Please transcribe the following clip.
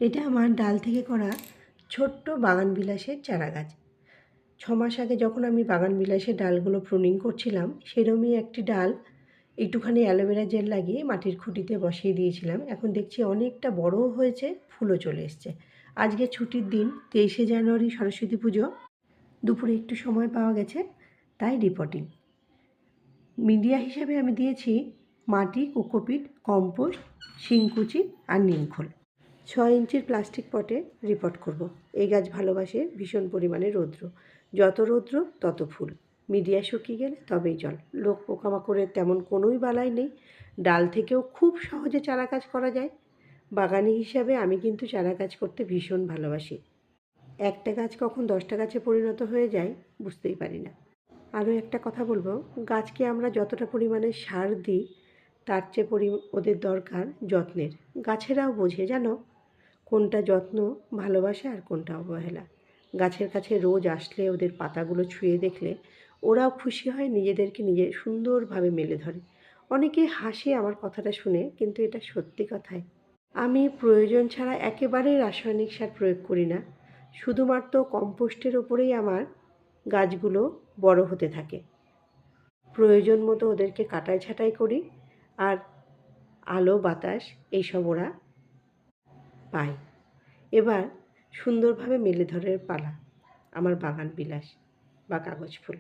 এটা আমার ডাল থেকে করা ছোট্ট বাগান বিলাসের চারা গাছ। 6 মাস আগে যখন আমি বাগান বিলাসের ডালগুলো প্রুনিং করছিলাম, সেরকমই একটি ডাল একটুখানি অ্যালোভেরা জেল লাগিয়ে মাটির খুঁটিতে বসিয়ে দিয়েছিলাম। এখন দেখছি অনেকটা বড়ও হয়েছে, ফুলও চলে এসছে। আজকে ছুটির দিন, 23শে জানুয়ারি সরস্বতী পুজো। দুপুরে একটু সময় পাওয়া গেছে, তাই রিপোর্টিং। মিডিয়া হিসেবে আমি দিয়েছি মাটি, কোকোপিট, কম্পোস্ট, শিংকুচি আর নিমখোল। 6 ইঞ্চির প্লাস্টিক পটে রিপোর্ট করব। এই গাছ ভালোবাসে ভীষণ পরিমাণে রৌদ্র। যত রৌদ্র তত ফুল। মিডিয়া শুকিয়ে গেলে তবেই জল। লোক পোকামাকড়ের তেমন কোনোই বালাই নেই। ডাল থেকেও খুব সহজে চারা গাছ করা যায়। বাগানি হিসাবে আমি কিন্তু চারা গাছ করতে ভীষণ ভালোবাসি। একটা গাছ কখন 10টা গাছে পরিণত হয়ে যায় বুঝতেই পারি না। আরও একটা কথা বলবো, গাছকে আমরা যতটা পরিমাণে সার দিই তার চেয়ে ওদের দরকার যত্নের। গাছেরাও বোঝে জানো কোনটা যত্ন, ভালোবাসা আর কোনটা অবহেলা। গাছের কাছে রোজ আসলে ওদের পাতাগুলো ছুঁয়ে দেখলে ওরাও খুশি হয়, নিজেদেরকে নিজে সুন্দরভাবে মেলে ধরে। অনেকে হাসে আমার কথাটা শুনে, কিন্তু এটা সত্যি কথাই। আমি প্রয়োজন ছাড়া একেবারেই রাসায়নিক সার প্রয়োগ করি না। শুধুমাত্র কম্পোস্টের ওপরেই আমার গাছগুলো বড় হতে থাকে। প্রয়োজন মতো ওদেরকে কাটাই ছাঁটাই করি, আর আলো বাতাস এইসব ওরা পায়। এবার সুন্দরভাবে মেলে ধরার পালা আমার বাগান বিলাস বা কাগজ ফুল।